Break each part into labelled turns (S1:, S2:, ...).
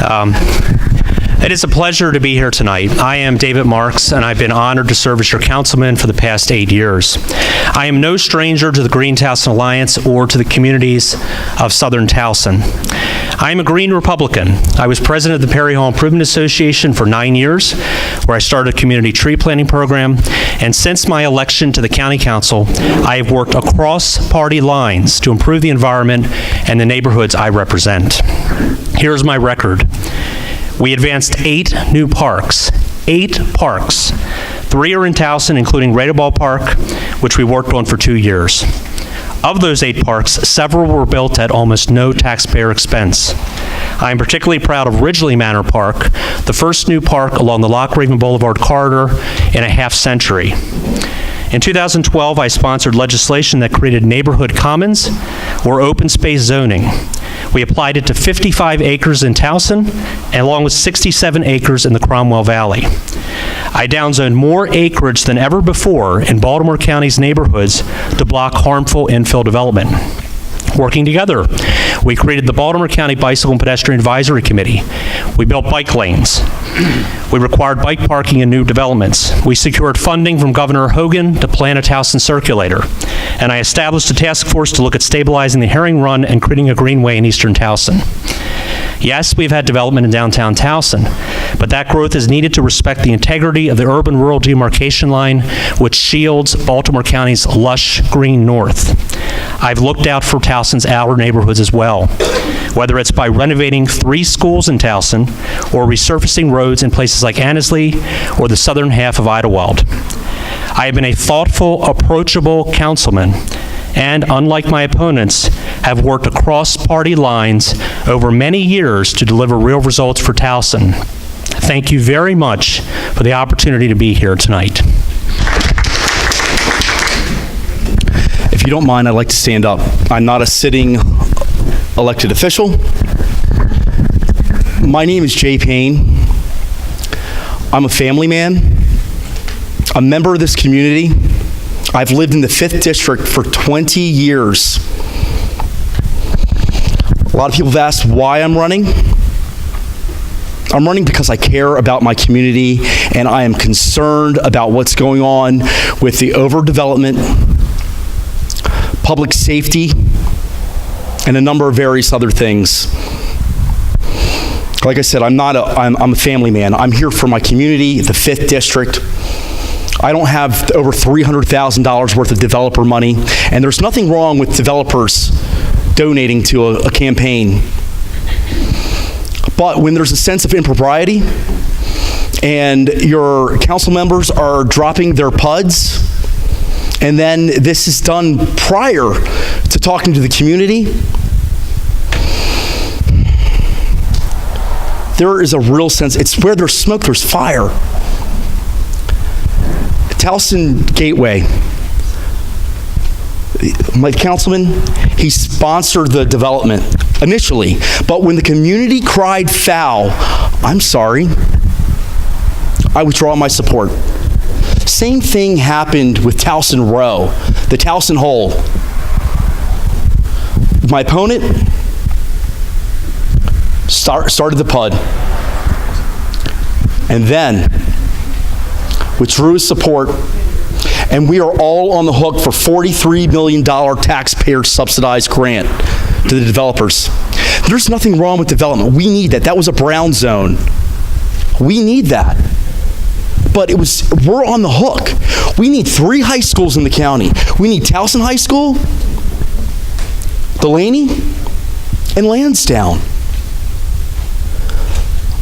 S1: It is a pleasure to be here tonight. I am David Marks, and I've been honored to serve as your councilman for the past 8 years. I am no stranger to the Green Towson Alliance or to the communities of Southern Towson. I am a Green Republican. I was president of the Perry Hall Improvement Association for 9 years, where I started a community tree planting program, and since my election to the County Council, I have worked across party lines to improve the environment and the neighborhoods I represent. Here's my record. We advanced 8 new parks. 8 parks. 3 are in Towson, including Radeball Park, which we worked on for 2 years. Of those 8 parks, several were built at almost no taxpayer expense. I am particularly proud of Ridgely Manor Park, the first new park along the Loch Raven Boulevard corridor in a half-century. In 2012, I sponsored legislation that created neighborhood commons or open space zoning. We applied it to 55 acres in Towson, along with 67 acres in the Cromwell Valley. I downzoned more acreage than ever before in Baltimore County's neighborhoods to block harmful infill development. Working together, we created the Baltimore County Bicycle and Pedestrian Advisory Committee. We built bike lanes. We required bike parking in new developments. We secured funding from Governor Hogan to plan a Towson circulator. And I established a task force to look at stabilizing the Herring Run and creating a greenway in eastern Towson. Yes, we've had development in downtown Towson, but that growth is needed to respect the integrity of the urban-rural demarcation line, which shields Baltimore County's lush green north. I've looked out for Towson's outer neighborhoods as well, whether it's by renovating 3 schools in Towson or resurfacing roads in places like Annesley or the southern half of Idlewild. I have been a thoughtful, approachable councilman, and unlike my opponents, have worked across party lines over many years to deliver real results for Towson. Thank you very much for the opportunity to be here tonight.
S2: If you don't mind, I'd like to stand up. I'm not a sitting elected official. My name is Jay Payne. I'm a family man, a member of this community. I've lived in the 5th District for 20 years. A lot of people have asked why I'm running. I'm running because I care about my community and I am concerned about what's going on with the overdevelopment, public safety, and a number of various other things. Like I said, I'm a family man. I'm here for my community, the 5th District. I don't have over $300,000 worth of developer money, and there's nothing wrong with developers donating to a campaign. But when there's a sense of impropriety and your council members are dropping their PUDs, and then this is done prior to talking to the community, there is a real sense, it's where there's smoke, there's fire. Towson Gateway, my councilman, he sponsored the development initially, but when the community cried foul, I'm sorry, I withdraw my support. Same thing happened with Towson Row, the Towson Hole. My opponent started the PUD, and then withdrew his support, and we are all on the hook for $43 million taxpayer subsidized grant to the developers. There's nothing wrong with development. We need that. That was a brown zone. We need that. But we're on the hook. We need 3 high schools in the county. We need Towson High School, Delaney, and Lansdowne.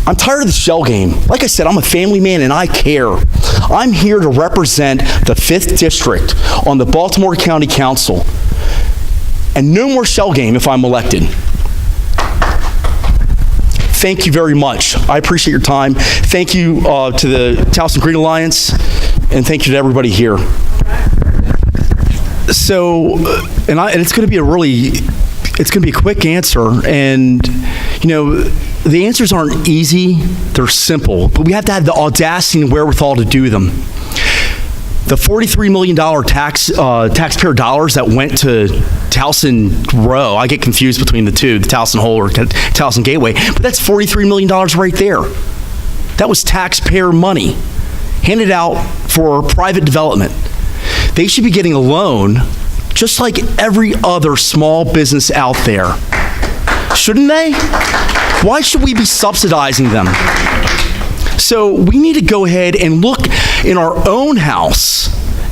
S2: I'm tired of the shell game. Like I said, I'm a family man and I care. I'm here to represent the 5th District on the Baltimore County Council. And no more shell game if I'm elected. Thank you very much. I appreciate your time. Thank you to the Towson Green Alliance, and thank you to everybody here. So, and it's going to be a quick answer, and you know, the answers aren't easy, they're simple, but we have to have the audacity and wherewithal to do them. The $43 million taxpayer dollars that went to Towson Row, I get confused between the two, the Towson Hole or Towson Gateway, but that's $43 million right there. That was taxpayer money handed out for private development. They should be getting a loan just like every other small business out there. Shouldn't they? Why should we be subsidizing them? So we need to go ahead and look in our own house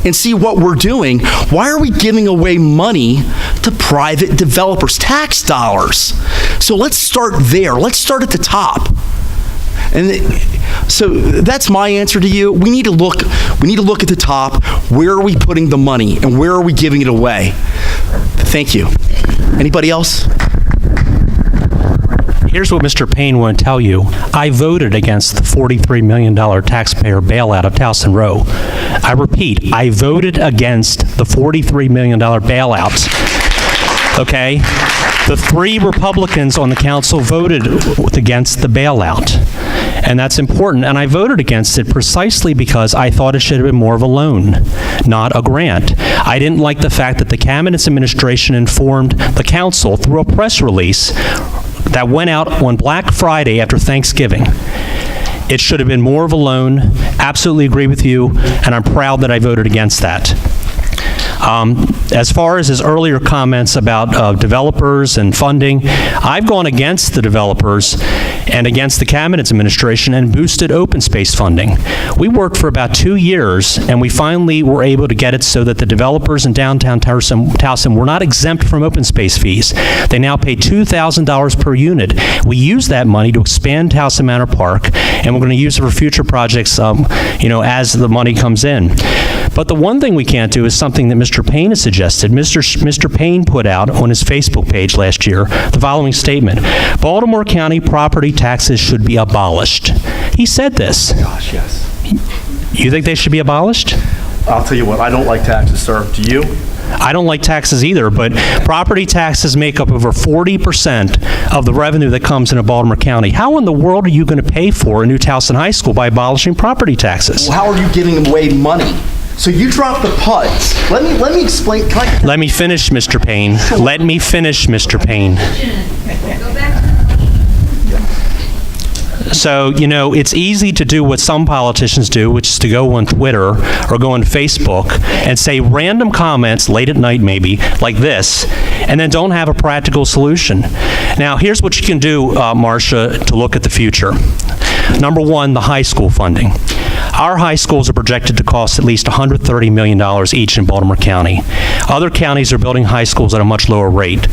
S2: and see what we're doing. Why are we giving away money to private developers, tax dollars? So let's start there. Let's start at the top. And so that's my answer to you. We need to look at the top. Where are we putting the money and where are we giving it away? Thank you. Anybody else?
S1: Here's what Mr. Payne won't tell you. I voted against the $43 million taxpayer bailout of Towson Row. I repeat, I voted against the $43 million bailouts. Okay? The 3 Republicans on the council voted against the bailout. And that's important. And I voted against it precisely because I thought it should have been more of a loan, not a grant. I didn't like the fact that the Cabinet's administration informed the council through a press release that went out on Black Friday after Thanksgiving. It should have been more of a loan. Absolutely agree with you, and I'm proud that I voted against that. As far as his earlier comments about developers and funding, I've gone against the developers and against the Cabinet's administration and boosted open space funding. We worked for about 2 years, and we finally were able to get it so that the developers in downtown Towson were not exempt from open space fees. They now pay $2,000 per unit. We use that money to expand Towson Manor Park, and we're going to use it for future projects, as the money comes in. But the one thing we can't do is something that Mr. Payne has suggested. Mr. Payne put out on his Facebook page last year the following statement: Baltimore County property taxes should be abolished. He said this.
S2: Gosh, yes.
S1: You think they should be abolished?
S2: I'll tell you what, I don't like taxes, sir. Do you?
S1: I don't like taxes either, but property taxes make up over 40% of the revenue that comes into Baltimore County. How in the world are you going to pay for a new Towson High School by abolishing property taxes?
S2: Well, how are you giving away money? So you drop the PUDs. Let me explain.
S1: Let me finish, Mr. Payne. Let me finish, Mr. Payne. So, it's easy to do what some politicians do, which is to go on Twitter or go on Facebook and say random comments late at night maybe, like this, and then don't have a practical solution. Now, here's what you can do, Marcia, to look at the future. Number one, the high school funding. Our high schools are projected to cost at least $130 million each in Baltimore County. Other counties are building high schools at a much lower rate.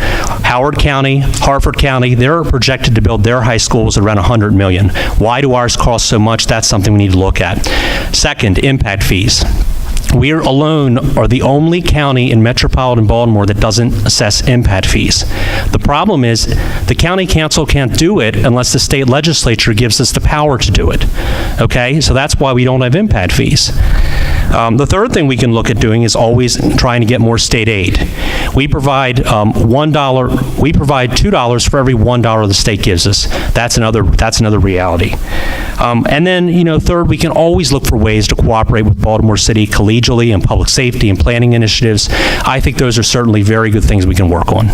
S1: Howard County, Harford County, they're projected to build their high schools at around $100 million. Why do ours cost so much? That's something we need to look at. Second, impact fees. We are the only county in metropolitan Baltimore that doesn't assess impact fees. The problem is the county council can't do it unless the state legislature gives us the power to do it. Okay? So that's why we don't have impact fees. The third thing we can look at doing is always trying to get more state aid. We provide $2 for every $1 the state gives us. That's another reality. And then, third, we can always look for ways to cooperate with Baltimore City collegially and public safety and planning initiatives. I think those are certainly very good things we can work on.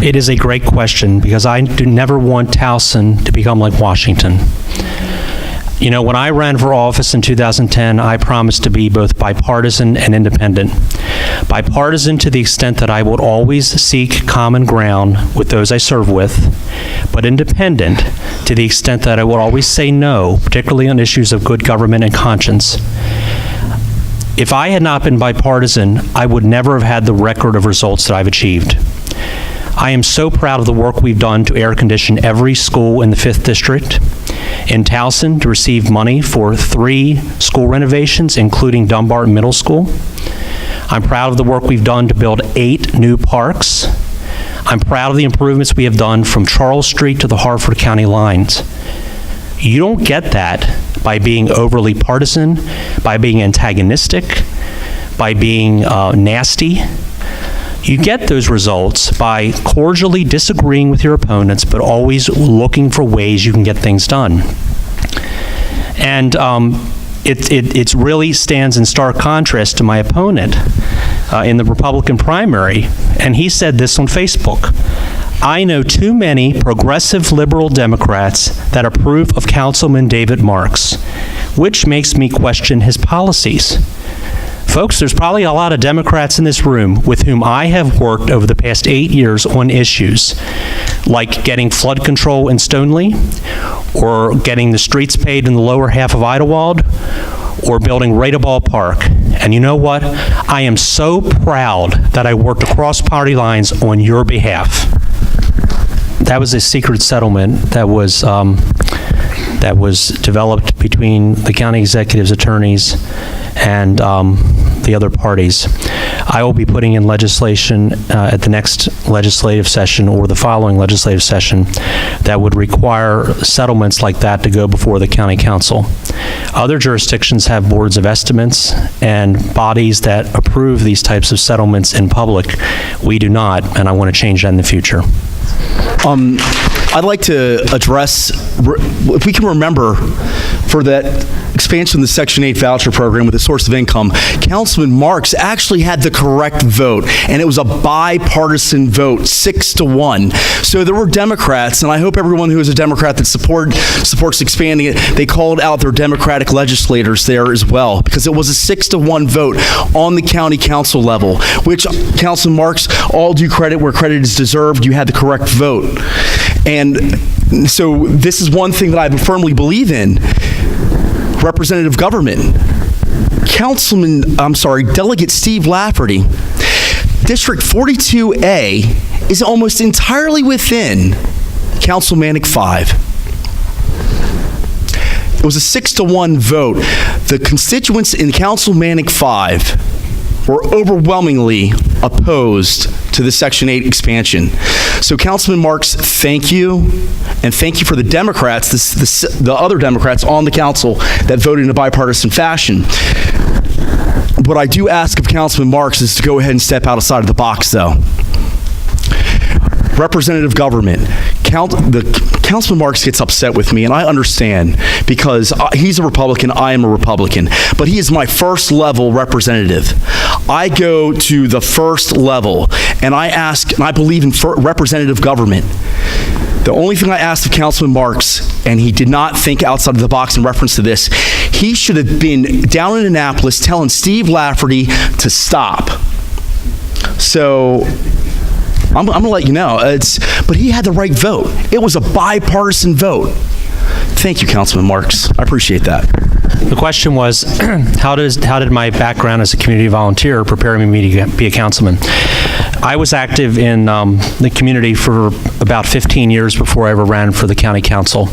S1: It is a great question because I do never want Towson to become like Washington. When I ran for office in 2010, I promised to be both bipartisan and independent. Bipartisan to the extent that I would always seek common ground with those I serve with, but independent to the extent that I would always say no, particularly on issues of good government and conscience. If I had not been bipartisan, I would never have had the record of results that I've achieved. I am so proud of the work we've done to air condition every school in the 5th District. In Towson, to receive money for 3 school renovations, including Dunbar Middle School. I'm proud of the work we've done to build 8 new parks. I'm proud of the improvements we have done from Charles Street to the Harford County lines. You don't get that by being overly partisan, by being antagonistic, by being nasty. You get those results by cordially disagreeing with your opponents, but always looking for ways you can get things done. And it really stands in stark contrast to my opponent in the Republican primary, and he said this on Facebook. I know too many progressive liberal Democrats that approve of Councilman David Marks, which makes me question his policies. Folks, there's probably a lot of Democrats in this room with whom I have worked over the past 8 years on issues like getting flood control in Stoneleigh, or getting the streets paved in the lower half of Idlewild, or building Radeball Park. And you know what? I am so proud that I worked across party lines on your behalf. That was a secret settlement that was developed between the county executive's attorneys and the other parties. I will be putting in legislation at the next legislative session or the following legislative session that would require settlements like that to go before the county council. Other jurisdictions have boards of estimates and bodies that approve these types of settlements in public. We do not, and I want to change that in the future.
S2: I'd like to address, if we can remember, for that expansion of the Section 8 voucher program with a source of income, Councilman Marks actually had the correct vote, and it was a bipartisan vote, 6-1. So there were Democrats, and I hope everyone who is a Democrat that supports expanding it, they called out their Democratic legislators there as well, because it was a 6-1 vote on the county council level, which, Councilman Marks, all due credit where credit is deserved, you had the correct vote. And so this is one thing that I firmly believe in. Representative government. Delegate Steve Lafferty, District 42A is almost entirely within Councilmanic 5. It was a 6-1 vote. The constituents in Councilmanic 5 were overwhelmingly opposed to the Section 8 expansion. So Councilman Marks, thank you, and thank you for the Democrats, the other Democrats on the council that voted in a bipartisan fashion. What I do ask of Councilman Marks is to go ahead and step outside of the box, though. Representative government. Councilman Marks gets upset with me, and I understand, because he's a Republican, I am a Republican, but he is my first level representative. I go to the first level, and I ask, and I believe in representative government. The only thing I asked of Councilman Marks, and he did not think outside of the box in reference to this, he should have been down in Annapolis telling Steve Lafferty to stop. So I'm going to let you know, but he had the right vote. It was a bipartisan vote. Thank you, Councilman Marks. I appreciate that.
S1: The question was, how did my background as a community volunteer prepare me to be a councilman? I was active in the community for about 15 years before I ever ran for the county council.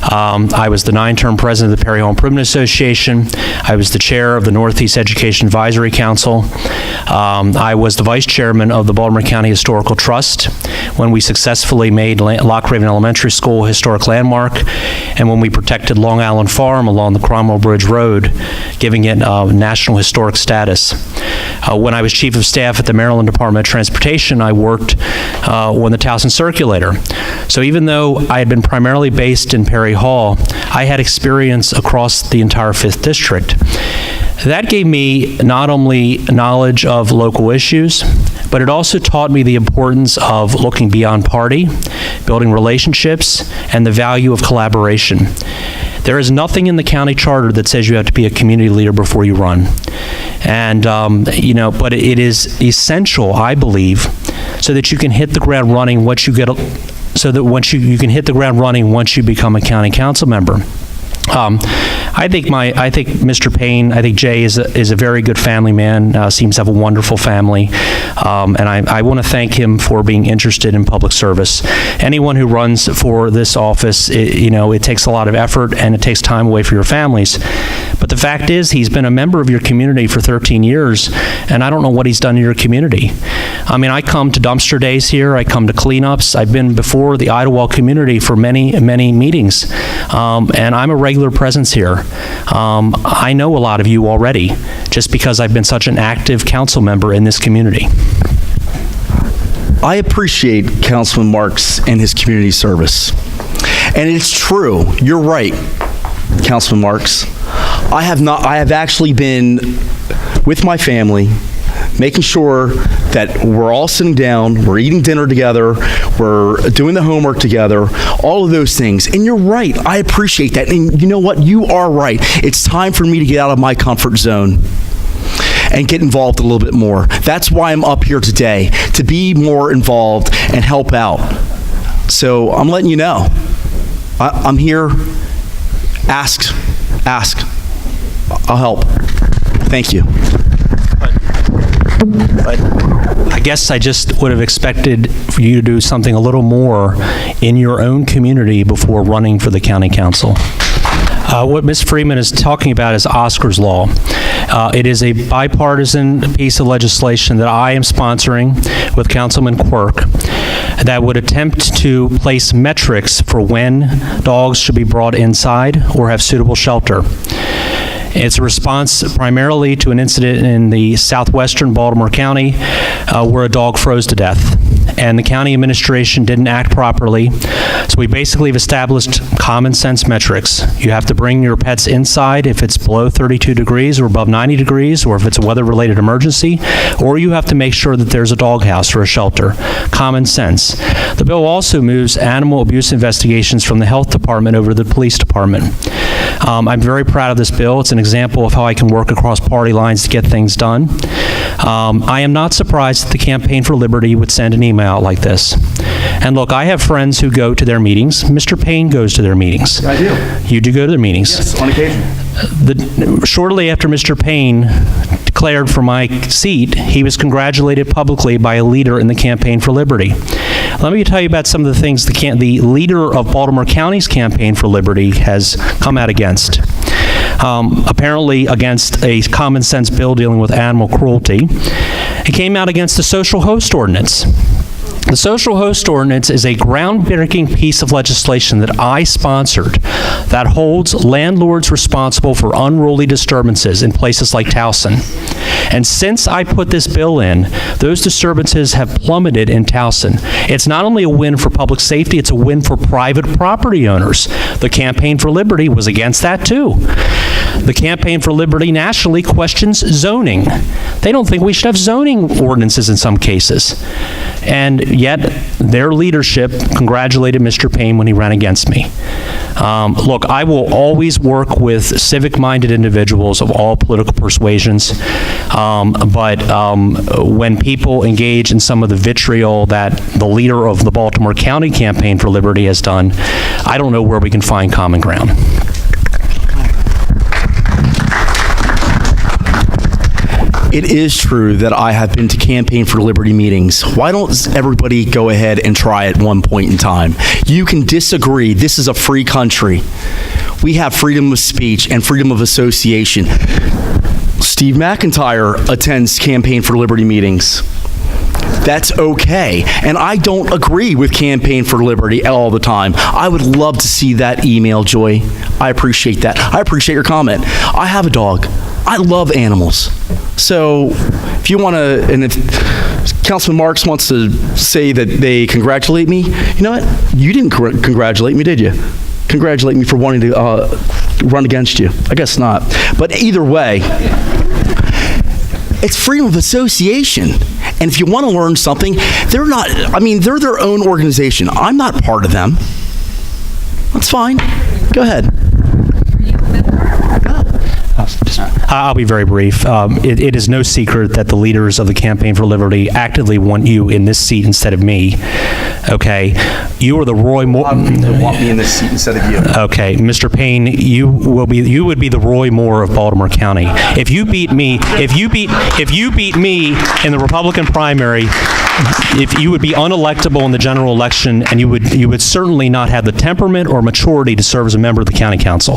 S1: I was the 9-term president of the Perry Home Improvement Association. I was the chair of the Northeast Education Advisory Council. I was the vice chairman of the Baltimore County Historical Trust when we successfully made Lock Raven Elementary School a historic landmark, and when we protected Long Island Farm along the Cromwell Bridge Road, giving it national historic status. When I was chief of staff at the Maryland Department of Transportation, I worked on the Towson Circulator. So even though I had been primarily based in Perry Hall, I had experience across the entire 5th District. That gave me not only knowledge of local issues, but it also taught me the importance of looking beyond party, building relationships, and the value of collaboration. There is nothing in the county charter that says you have to be a community leader before you run. And, but it is essential, I believe, so that you can hit the ground running once you become a county council member. I think Mr. Payne, I think Jay is a very good family man, seems to have a wonderful family, and I want to thank him for being interested in public service. Anyone who runs for this office, it takes a lot of effort and it takes time away from your families. But the fact is, he's been a member of your community for 13 years, and I don't know what he's done in your community. I mean, I come to dumpster days here, I come to cleanups, I've been before the Idlewild community for many, many meetings, and I'm a regular presence here. I know a lot of you already, just because I've been such an active council member in this community.
S2: I appreciate Councilman Marks and his community service. And it's true, you're right, Councilman Marks. I have actually been with my family, making sure that we're all sitting down, we're eating dinner together, we're doing the homework together, all of those things. And you're right, I appreciate that. And you know what, you are right. It's time for me to get out of my comfort zone and get involved a little bit more. That's why I'm up here today, to be more involved and help out. So I'm letting you know, I'm here. Ask, I'll help. Thank you.
S1: But I guess I just would have expected for you to do something a little more in your own community before running for the county council. What Ms. Freeman is talking about is Oscar's Law. It is a bipartisan piece of legislation that I am sponsoring with Councilman Quirk that would attempt to place metrics for when dogs should be brought inside or have suitable shelter. It's a response primarily to an incident in the southwestern Baltimore County where a dog froze to death. And the county administration didn't act properly. So we basically have established common sense metrics. You have to bring your pets inside if it's below 32 degrees or above 90 degrees, or if it's a weather-related emergency, or you have to make sure that there's a doghouse or a shelter. Common sense. The bill also moves animal abuse investigations from the health department over to the police department. I'm very proud of this bill. It's an example of how I can work across party lines to get things done. I am not surprised that the Campaign for Liberty would send an email out like this. And look, I have friends who go to their meetings. Mr. Payne goes to their meetings.
S2: I do.
S1: You do go to their meetings?
S2: Yes, on occasion.
S1: Shortly after Mr. Payne declared for my seat, he was congratulated publicly by a leader in the Campaign for Liberty. Let me tell you about some of the things the leader of Baltimore County's Campaign for Liberty has come out against. Apparently against a common sense bill dealing with animal cruelty. It came out against the social host ordinance. The social host ordinance is a groundbreaking piece of legislation that I sponsored that holds landlords responsible for unruly disturbances in places like Towson. And since I put this bill in, those disturbances have plummeted in Towson. It's not only a win for public safety, it's a win for private property owners. The Campaign for Liberty was against that too. The Campaign for Liberty nationally questions zoning. They don't think we should have zoning ordinances in some cases. And yet, their leadership congratulated Mr. Payne when he ran against me. Look, I will always work with civic-minded individuals of all political persuasions, but when people engage in some of the vitriol that the leader of the Baltimore County Campaign for Liberty has done, I don't know where we can find common ground.
S2: It is true that I have been to Campaign for Liberty meetings. Why don't everybody go ahead and try at one point in time? You can disagree. This is a free country. We have freedom of speech and freedom of association. Steve McIntyre attends Campaign for Liberty meetings. That's okay. And I don't agree with Campaign for Liberty all the time. I would love to see that email, Joy. I appreciate that. I appreciate your comment. I have a dog. I love animals. So if you want to, and if Councilman Marks wants to say that they congratulate me, you know what? You didn't congratulate me, did you? Congratulate me for wanting to run against you. I guess not. But either way, it's freedom of association. And if you want to learn something, they're their own organization. I'm not part of them. That's fine. Go ahead.
S1: I'll be very brief. It is no secret that the leaders of the Campaign for Liberty actively want you in this seat instead of me. Okay, you are the Roy Moore.
S2: They want me in this seat instead of you.
S1: Okay, Mr. Payne, you would be the Roy Moore of Baltimore County. If you beat me in the Republican primary, if you would be unelectable in the general election, and you would certainly not have the temperament or maturity to serve as a member of the county council.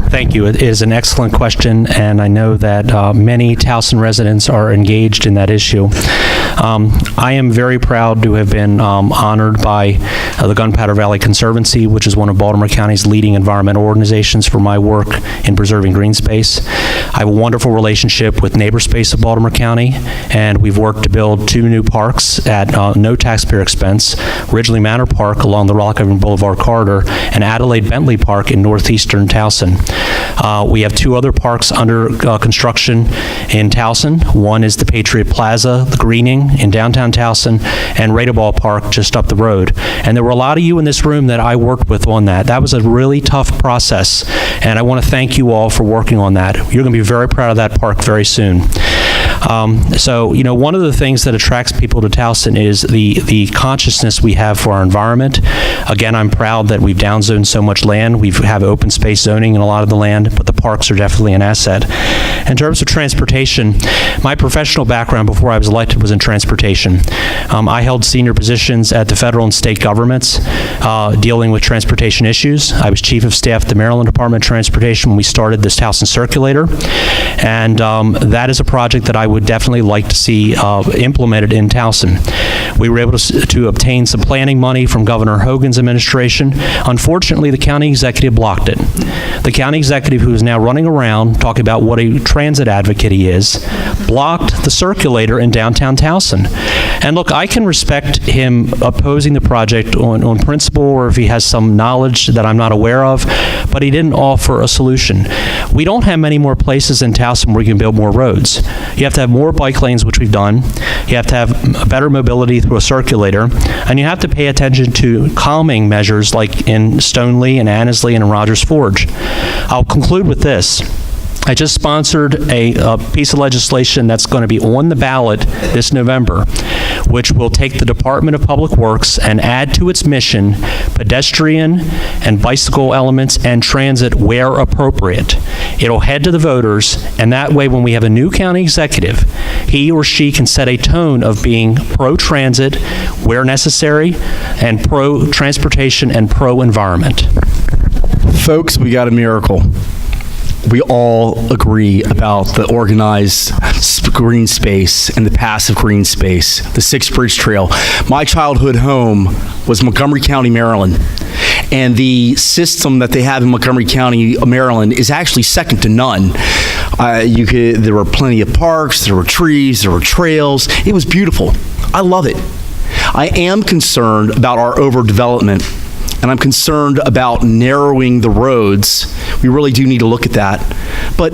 S1: Thank you. It is an excellent question, and I know that many Towson residents are engaged in that issue. I am very proud to have been honored by the Gunpowder Valley Conservancy, which is one of Baltimore County's leading environmental organizations, for my work in preserving green space. I have a wonderful relationship with Neighbor Space of Baltimore County, and we've worked to build 2 new parks parks at no taxpayer expense: Ridgely Manor Park along the Rock Island Boulevard corridor and Adelaide Bentley Park in northeastern Towson. We have 2 other parks under construction in Towson. One is the Patriot Plaza, the Greening in downtown Towson, and Radeball Park just up the road. And there were a lot of you in this room that I worked with on that. That was a really tough process, and I want to thank you all for working on that. You're going to be very proud of that park very soon. So, one of the things that attracts people to Towson is the consciousness we have for our environment. Again, I'm proud that we've downzoned so much land. We have open space zoning in a lot of the land, but the parks are definitely an asset. In terms of transportation, my professional background before I was elected was in transportation. I held senior positions at the federal and state governments dealing with transportation issues. I was chief of staff at the Maryland Department of Transportation when we started this Towson Circulator, and that is a project that I would definitely like to see implemented in Towson. We were able to obtain some planning money from Governor Hogan's administration. Unfortunately, the county executive blocked it. The county executive, who is now running around talking about what a transit advocate he is, blocked the circulator in downtown Towson. And look, I can respect him opposing the project on principle, or if he has some knowledge that I'm not aware of, but he didn't offer a solution. We don't have many more places in Towson where you can build more roads. You have to have more bike lanes, which we've done. You have to have better mobility through a circulator, and you have to pay attention to calming measures like in Stoneleigh and Annesley and in Rogers Forge. I'll conclude with this. I just sponsored a piece of legislation that's going to be on the ballot this November, which will take the Department of Public Works and add to its mission pedestrian and bicycle elements and transit where appropriate. It'll head to the voters, and that way when we have a new county executive, he or she can set a tone of being pro-transit where necessary and pro-transportation and pro-environment.
S2: Folks, we got a miracle. We all agree about the organized green space and the passive green space, the 6 Bridge Trail. My childhood home was Montgomery County, Maryland, and the system that they have in Montgomery County, Maryland, is actually second to none. There were plenty of parks, there were trees, there were trails. It was beautiful. I love it. I am concerned about our overdevelopment, and I'm concerned about narrowing the roads. We really do need to look at that. But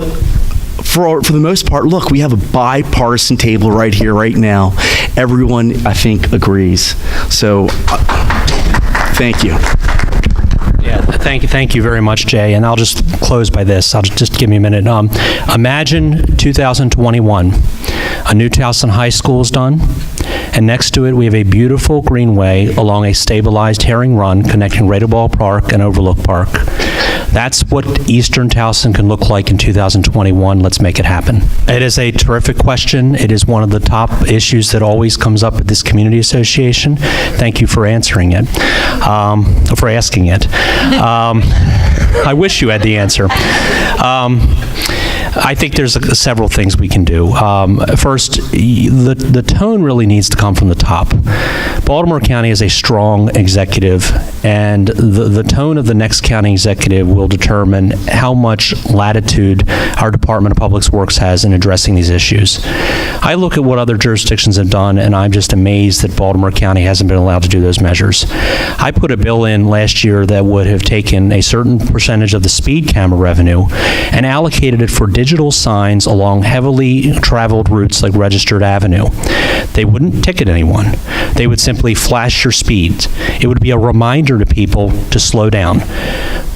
S2: for the most part, look, we have a bipartisan table right here, right now. Everyone, I think, agrees. So, thank you.
S1: Yeah, thank you very much, Jay. And I'll just close by this. I'll just give me a minute. Imagine 2021. A new Towson High School is done, and next to it we have a beautiful greenway along a stabilized herring run connecting Radeball Park and Overlook Park. That's what Eastern Towson can look like in 2021. Let's make it happen. It is a terrific question. It is one of the top issues that always comes up at this community association. Thank you for answering it, for asking it. I wish you had the answer. I think there's several things we can do. First, the tone really needs to come from the top. Baltimore County is a strong executive, and the tone of the next county executive will determine how much latitude our Department of Public Works has in addressing these issues. I look at what other jurisdictions have done, and I'm just amazed that Baltimore County hasn't been allowed to do those measures. I put a bill in last year that would have taken a certain percentage of the speed camera revenue and allocated it for digital signs along heavily traveled routes like Registered Avenue. They wouldn't ticket anyone. They would simply flash your speeds. It would be a reminder to people to slow down.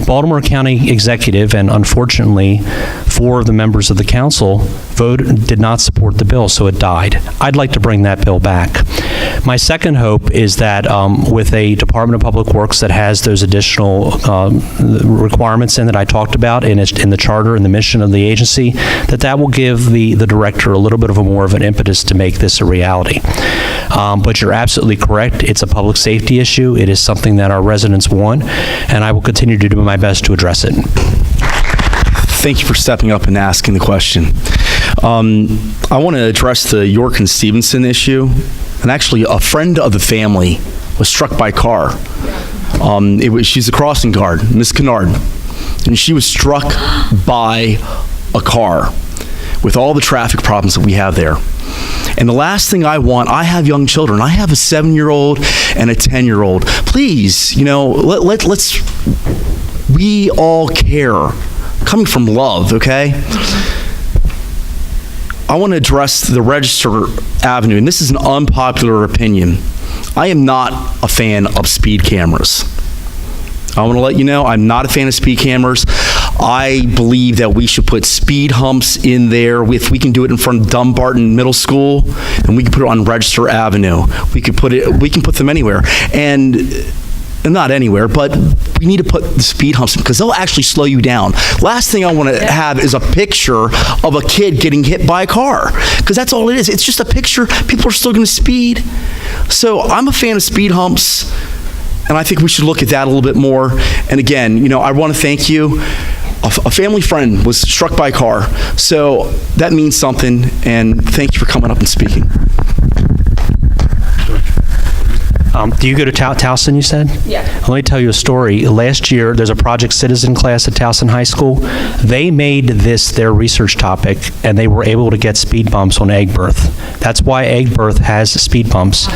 S1: Baltimore County executive, and unfortunately 4 of the members of the council did not support the bill, so it died. I'd like to bring that bill back. My second hope is that with a Department of Public Works that has those additional requirements in that I talked about in the charter and the mission of the agency, that will give the director a little bit of more of an impetus to make this a reality. But you're absolutely correct. It's a public safety issue. It is something that our residents want, and I will continue to do my best to address it.
S2: Thank you for stepping up and asking the question. I want to address the York and Stevenson issue. And actually, a friend of the family was struck by a car. She's a crossing guard, Miss Kennard, and she was struck by a car with all the traffic problems that we have there. And the last thing I want, I have young children. I have a 7-year-old and a 10-year-old. Please, let's, we all care. Coming from love, okay? I want to address the Register Avenue, and this is an unpopular opinion. I am not a fan of speed cameras. I want to let you know I'm not a fan of speed cameras. I believe that we should put speed humps in there. If we can do it in front of Dumbarton Middle School, and we can put it on Register Avenue. We can put them anywhere. And not anywhere, but we need to put the speed humps in because they'll actually slow you down. Last thing I want to have is a picture of a kid getting hit by a car, because that's all it is. It's just a picture. People are still going to speed. So I'm a fan of speed humps, and I think we should look at that a little bit more. And again, I want to thank you. A family friend was struck by a car, so that means something, and thank you for coming up and speaking.
S1: Do you go to Towson, you said?
S3: Yeah.
S1: Let me tell you a story. Last year, there's a Project Citizen class at Towson High School. They made this their research topic, and they were able to get speed bumps on egg birth. That's why egg birth has speed bumps.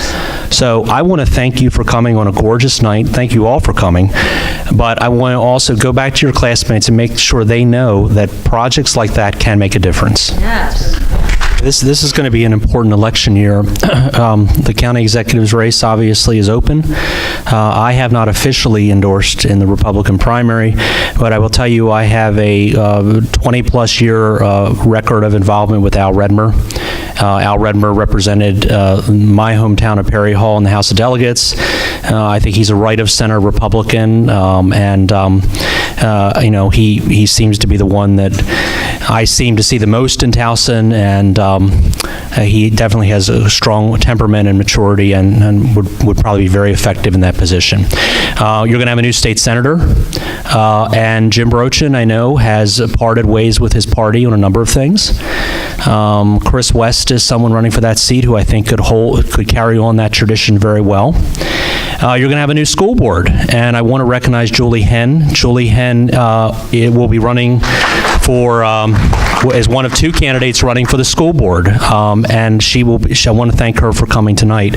S1: So I want to thank you for coming on a gorgeous night. Thank you all for coming. But I want to also go back to your classmates and make sure they know that projects like that can make a difference.
S3: Yes.
S1: This is going to be an important election year. The county executive's race obviously is open. I have not officially endorsed in the Republican primary, but I will tell you I have a 20-plus year record of involvement with Al Redmer. Al Redmer represented my hometown of Perry Hall in the House of Delegates. I think he's a right-of-center Republican, he seems to be the one that I seem to see the most in Towson, and he definitely has a strong temperament and maturity, and would probably be very effective in that position. You're going to have a new state senator, and Jim Brochin, I know, has parted ways with his party on a number of things. Chris West is someone running for that seat who I think could carry on that tradition very well. You're going to have a new school board, and I want to recognize Julie Henn. Julie Henn will be running for as one of two candidates running for the school board, and I want to thank her for coming tonight.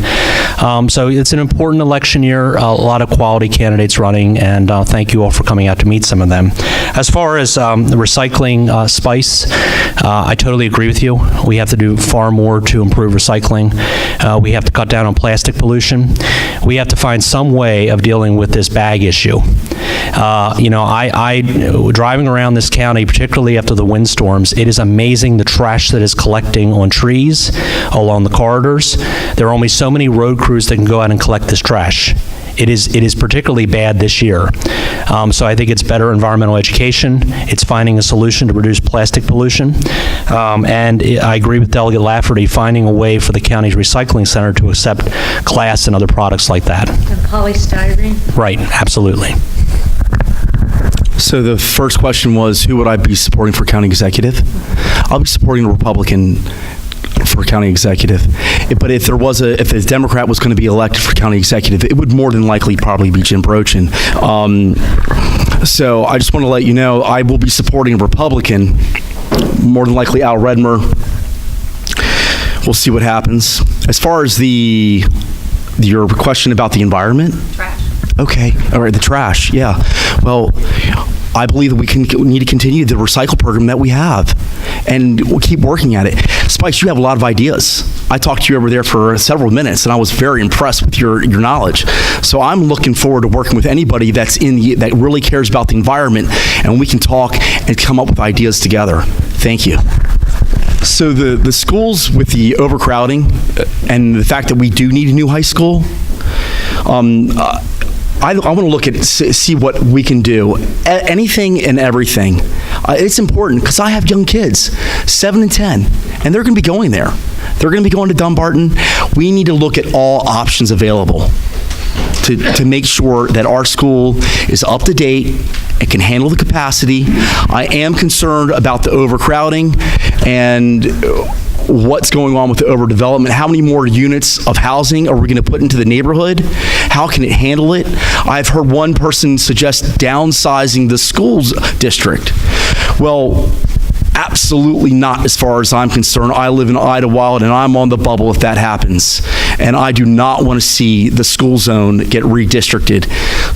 S1: So it's an important election year, a lot of quality candidates running, and thank you all for coming out to meet some of them. As far as the recycling spice, I totally agree with you. We have to do far more to improve recycling. We have to cut down on plastic pollution. We have to find some way of dealing with this bag issue. Driving around this county, particularly after the windstorms, it is amazing the trash that is collecting on trees along the corridors. There are only so many road crews that can go out and collect this trash. It is particularly bad this year. So I think it's better environmental education. It's finding a solution to reduce plastic pollution. And I agree with Delegate Lafferty, finding a way for the county's recycling center to accept glass and other products like that.
S3: And polystyrene?
S1: Right, absolutely.
S2: So the first question was, who would I be supporting for county executive? I'll be supporting a Republican for county executive. But if a Democrat was going to be elected for county executive, it would more than likely probably be Jim Brochin. So I just want to let you know, I will be supporting a Republican, more than likely Al Redmer. We'll see what happens. As far as your question about the environment?
S3: Trash.
S2: Okay, all right, the trash, yeah. Well, I believe that we need to continue the recycle program that we have, and we'll keep working at it. Spice, you have a lot of ideas. I talked to you over there for several minutes, and I was very impressed with your knowledge. So I'm looking forward to working with anybody that really cares about the environment, and we can talk and come up with ideas together. Thank you. So the schools with the overcrowding and the fact that we do need a new high school, I want to look at see what we can do. Anything and everything. It's important because I have young kids, 7 and 10, and they're going to be going there. They're going to be going to Dumbarton. We need to look at all options available to make sure that our school is up to date and can handle the capacity. I am concerned about the overcrowding and what's going on with the overdevelopment. How many more units of housing are we going to put into the neighborhood? How can it handle it? I've heard one person suggest downsizing the schools district. Well, Absolutely not, as far as I'm concerned. I live in Idlewild, and I'm on the bubble if that happens. And I do not want to see the school zone get redistricted.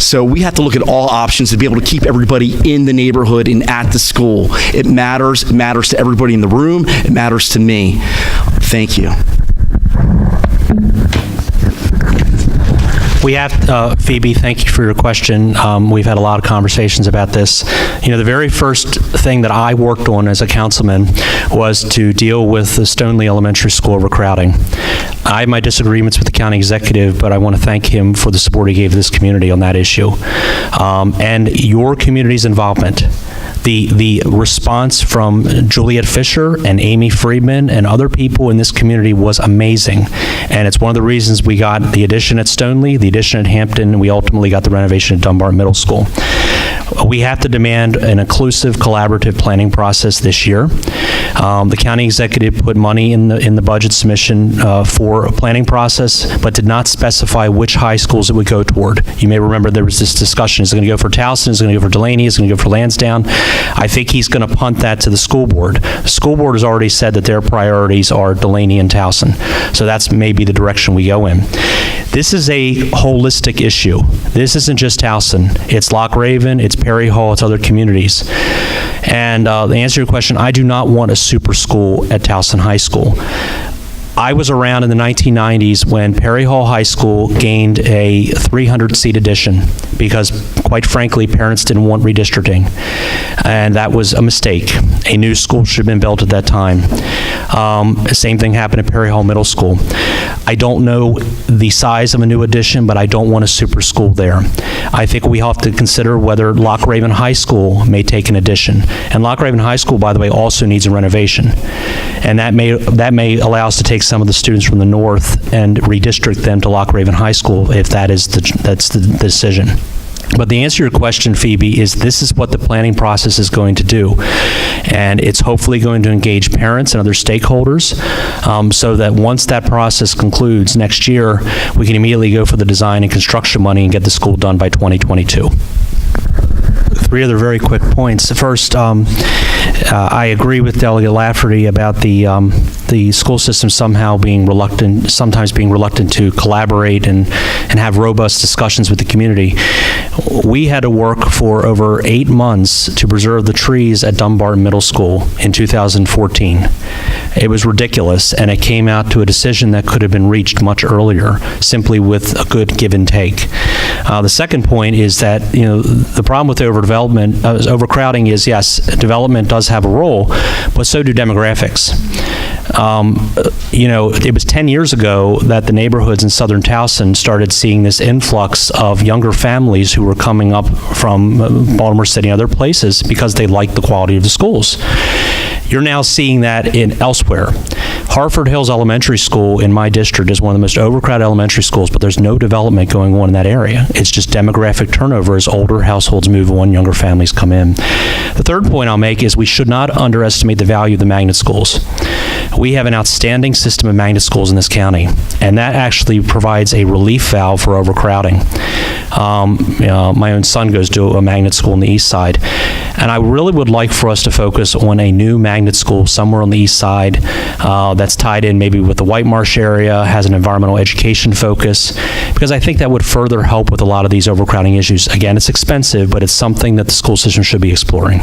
S2: So we have to look at all options to be able to keep everybody in the neighborhood and at the school. It matters. It matters to everybody in the room. It matters to me. Thank you.
S1: We have, Phoebe, thank you for your question. We've had a lot of conversations about this. You know, the very first thing that I worked on as a councilman was to deal with the Stoneleigh Elementary School overcrowding. I have my disagreements with the county executive, but I want to thank him for the support he gave this community on that issue. And your community's involvement. The response from Juliet Fisher and Amy Friedman and other people in this community was amazing. And it's one of the reasons we got the addition at Stoneleigh, the addition at Hampton, and we ultimately got the renovation at Dunbar Middle School. We have to demand an inclusive, collaborative planning process this year. The county executive put money in the budget submission for a planning process, but did not specify which high schools it would go toward. You may remember there was this discussion: is it going to go for Towson? Is it going to go for Delaney? Is it going to go for Lansdowne? I think he's going to punt that to the school board. The school board has already said that their priorities are Delaney and Towson, so that's maybe the direction we go in. This is a holistic issue. This isn't just Towson. It's Loch Raven, it's Perry Hall, it's other communities. And to answer your question, I do not want a super school at Towson High School. I was around in the 1990s when Perry Hall High School gained a 300-seat addition because, quite frankly, parents didn't want redistricting. And that was a mistake. A new school should have been built at that time. Same thing happened at Perry Hall Middle School. I don't know the size of a new addition, but I don't want a super school there. I think we have to consider whether Loch Raven High School may take an addition. And Loch Raven High School, by the way, also needs a renovation. And that may allow us to take some of the students from the north and redistrict them to Loch Raven High School if that's the decision. But the answer to your question, Phoebe, is this is what the planning process is going to do. And it's hopefully going to engage parents and other stakeholders so that once that process concludes next year, we can immediately go for the design and construction money and get the school done by 2022. Three other very quick points. First, I agree with Delegate Lafferty about the school system sometimes being reluctant to collaborate and have robust discussions with the community. We had to work for over 8 months to preserve the trees at Dunbar Middle School in 2014. It was ridiculous, and it came out to a decision that could have been reached much earlier, simply with a good give and take. The second point is that, the problem with overcrowding is, yes, development does have a role, but so do demographics. It was 10 years ago that the neighborhoods in southern Towson started seeing this influx of younger families who were coming up from Baltimore City and other places because they liked the quality of the schools. You're now seeing that elsewhere. Harford Hills Elementary School in my district is one of the most overcrowded elementary schools, but there's no development going on in that area. It's just demographic turnover as older households move on, younger families come in. The third point I'll make is we should not underestimate the value of the magnet schools. We have an outstanding system of magnet schools in this county, and that actually provides a relief valve for overcrowding. My own son goes to a magnet school on the east side, and I really would like for us to focus on a new magnet school somewhere on the east side that's tied in maybe with the White Marsh area, has an environmental education focus, because I think that would further help with a lot of these overcrowding issues. Again, it's expensive, but it's something that the school system should be exploring.